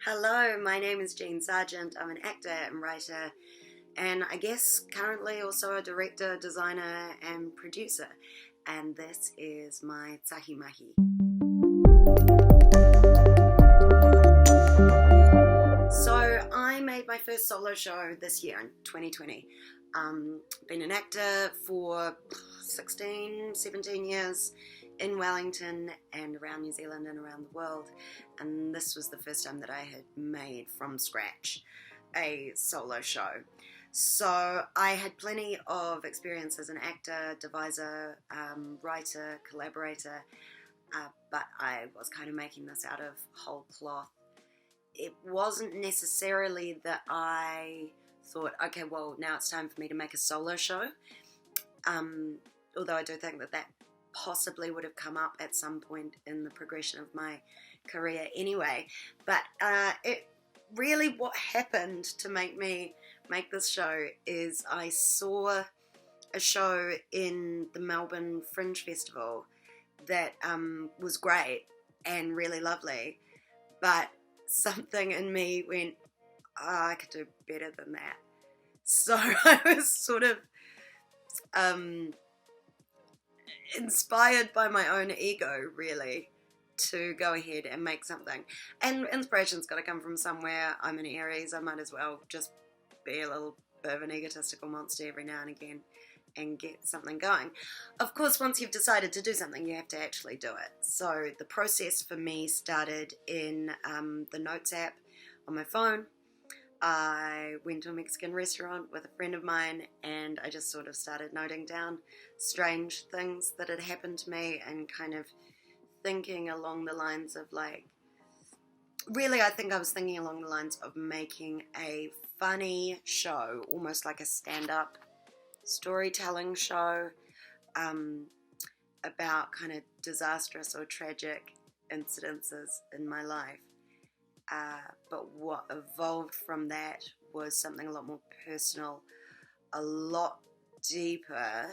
Hello, my name is Sergent. I'm an actor and writer, and I guess currently also a director, designer, and producer. And this is my TAHI Mahi. So I made my first solo show this year in 2020. Been an actor for 16, 17 years in Wellington and around New Zealand and around the world, and this was the first time that I had made from scratch a solo show. So I had plenty of experience as an actor, deviser, writer, collaborator, but I was kind of making this out of whole cloth. It wasn't necessarily that I thought, okay, well, now it's time for me to make a solo show, although I do think that possibly would have come up at some point in the progression of my career anyway. But it really, what happened to make me make this show is I saw a show in the Melbourne Fringe Festival that was great and really lovely, but something in me went, I could do better than that. So I was sort of inspired by my own ego, really, to go ahead and make something. And inspiration's got to come from somewhere. I'm an Aries, I might as well just be a little bit of an egotistical monster every now and again and get something going. Of course, once you've decided to do something, you have to actually do it. So the process for me started in the Notes app on my phone. I went to a Mexican restaurant with a friend of mine, and I just sort of started noting down strange things that had happened to me and kind of thinking along the lines of, like, really I think I was thinking along the lines of making a funny show, almost like a stand-up storytelling show, about kind of disastrous or tragic incidences in my life. But what evolved from that was something a lot more personal, a lot deeper,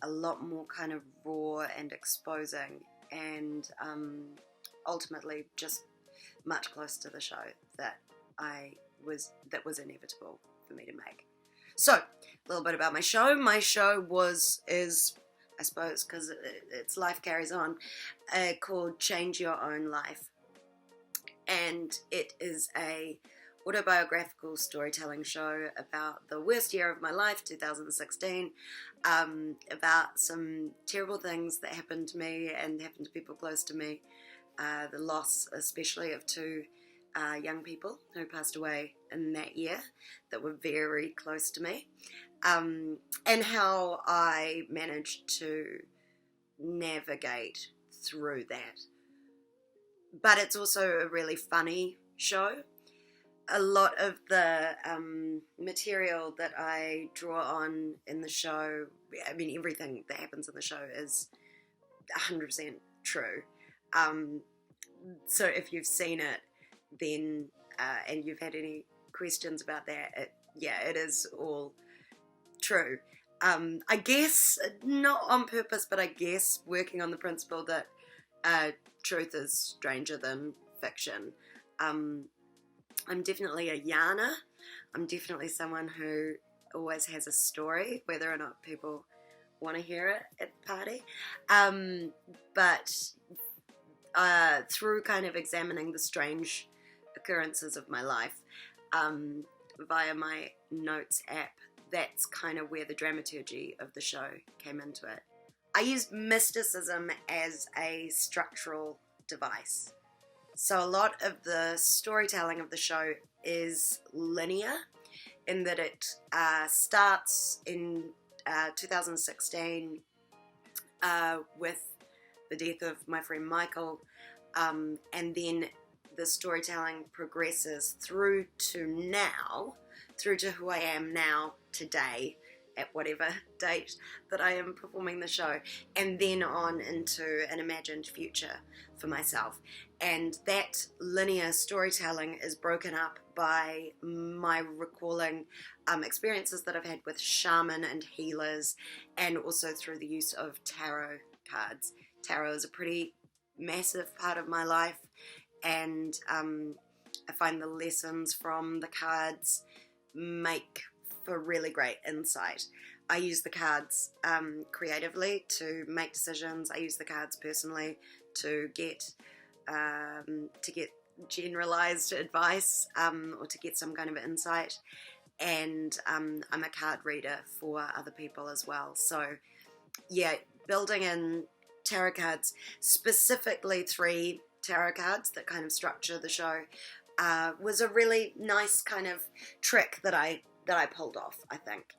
a lot more kind of raw and exposing, and ultimately just much closer to the show that was inevitable for me to make. So, a little bit about my show. My show is, I suppose, because its life carries on, called Change Your Own Life. And it is a autobiographical storytelling show about the worst year of my life, 2016, about some terrible things that happened to me and happened to people close to me, the loss especially of two young people who passed away in that year that were very close to me, and how I managed to navigate through that. But it's also a really funny show. A lot of the material that I draw on in the show, I mean, everything that happens in the show is 100% true. So if you've seen it, then, and you've had any questions about that, it is all true. I guess, not on purpose, but I guess working on the principle that truth is stranger than fiction. I'm definitely a yarner. I'm definitely someone who always has a story, whether or not people want to hear it at the party. But through kind of examining the strange occurrences of my life via my Notes app, that's kind of where the dramaturgy of the show came into it. I used mysticism as a structural device. So a lot of the storytelling of the show is linear in that it starts in 2016 with the death of my friend Michael, and then the storytelling progresses through to who I am now, today, at whatever date that I am performing the show, and then on into an imagined future for myself. And that linear storytelling is broken up by my recalling experiences that I've had with shaman and healers, and also through the use of tarot cards. Tarot is a pretty massive part of my life, and I find the lessons from the cards make for really great insight. I use the cards creatively to make decisions. I use the cards personally to get generalized advice or to get some kind of insight. And I'm a card reader for other people as well. So yeah, building in tarot cards, specifically 3 tarot cards that kind of structure the show, was a really nice kind of trick that I pulled off, I think.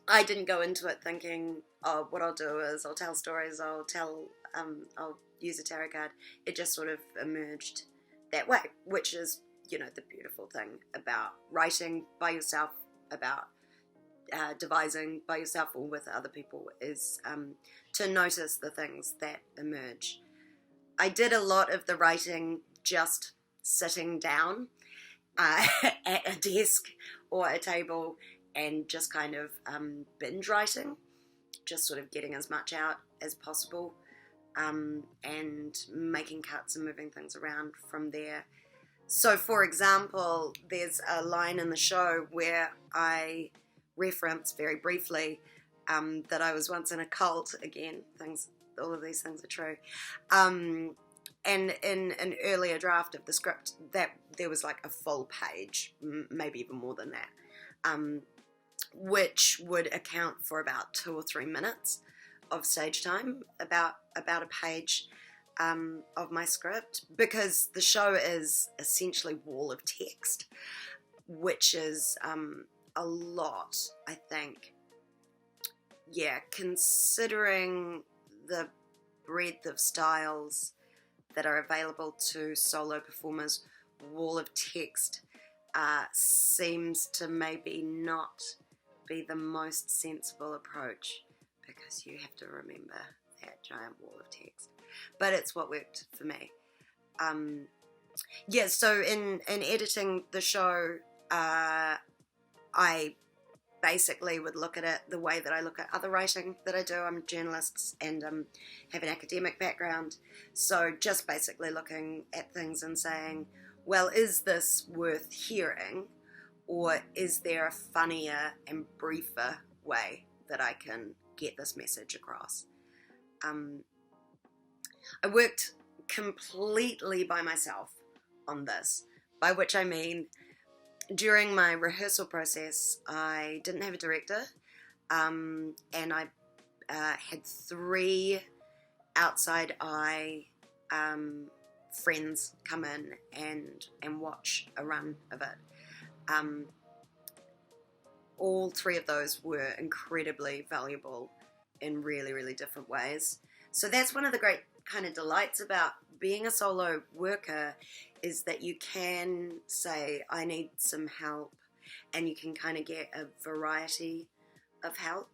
I didn't go into it thinking, oh, what I'll do is I'll tell stories, I'll use a tarot card. It just sort of emerged that way, which is, you know, the beautiful thing about writing by yourself, about devising by yourself or with other people, is to notice the things that emerge. I did a lot of the writing just sitting down at a desk or a table and just kind of binge writing, just sort of getting as much out as possible, and making cuts and moving things around from there. So, for example, there's a line in the show where I reference very briefly that I was once in a cult. Again, all of these things are true. And in an earlier draft of the script, that there was like a full page, maybe even more than that, which would account for about 2 or 3 minutes of stage time, about a page of my script, because the show is essentially wall of text, which is a lot, I think. Yeah, considering the breadth of styles that are available to solo performers, wall of text seems to maybe not be the most sensible approach, because you have to remember that giant wall of text. But it's what worked for me. Yeah, so in editing the show, I basically would look at it the way that I look at other writing that I do. I'm a journalist and have an academic background. So just basically looking at things and saying, well, is this worth hearing? Or is there a funnier and briefer way that I can get this message across? I worked completely by myself on this, by which I mean during my rehearsal process, I didn't have a director, and I had 3 outside eye friends come in and watch a run of it. All 3 of those were incredibly valuable in really, really different ways. So that's one of the great kind of delights about being a solo worker, is that you can say, I need some help, and you can kind of get a variety of help,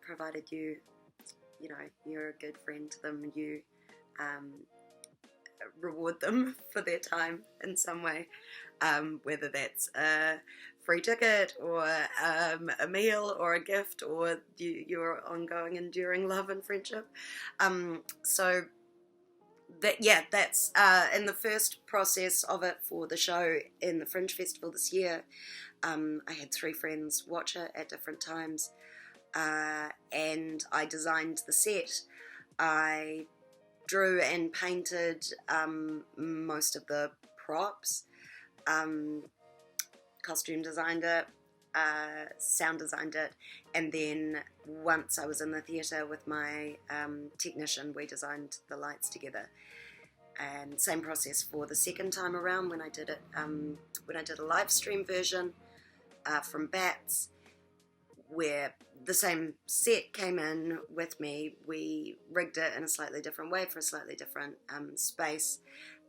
provided you know, you're a good friend to them, and you reward them for their time in some way, whether that's a free ticket or a meal or a gift or your ongoing enduring love and friendship. So that's in the first process of it for the show in the Fringe Festival this year. I had 3 friends watch it at different times, and I designed the set. I drew and painted most of the props, costume designed it, sound designed it, and then once I was in the theatre with my technician, we designed the lights together. And same process for the second time around when I did it, when I did a live stream version from Bats, where the same set came in with me. We rigged it in a slightly different way for a slightly different space.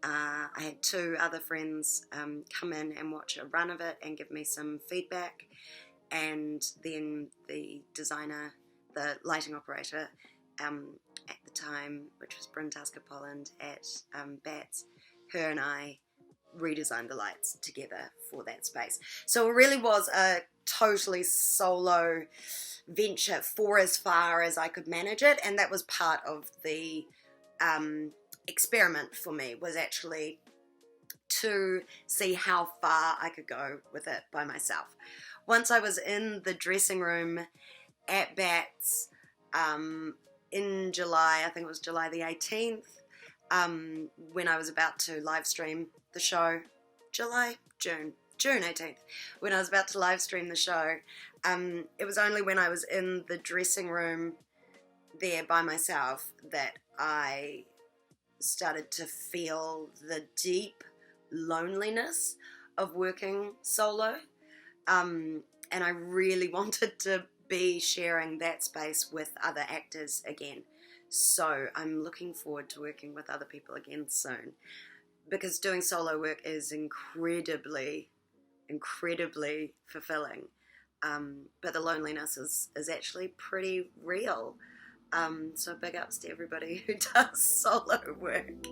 I had 2 other friends come in and watch a run of it and give me some feedback, and then the designer, the lighting operator at the time, which was Bryn Tasker-Polland at Bats, her and I redesigned the lights together for that space. So it really was a totally solo venture for as far as I could manage it, and that was part of the experiment for me, was actually to see how far I could go with it by myself. Once I was in the dressing room at Bats in July, I think it was July the 18th, when I was about to live stream the show, June 18th, when I was about to live stream the show, it was only when I was in the dressing room there by myself that I started to feel the deep loneliness of working solo, and I really wanted to be sharing that space with other actors again. So I'm looking forward to working with other people again soon, because doing solo work is incredibly fulfilling, but the loneliness is actually pretty real. So big ups to everybody who does solo work.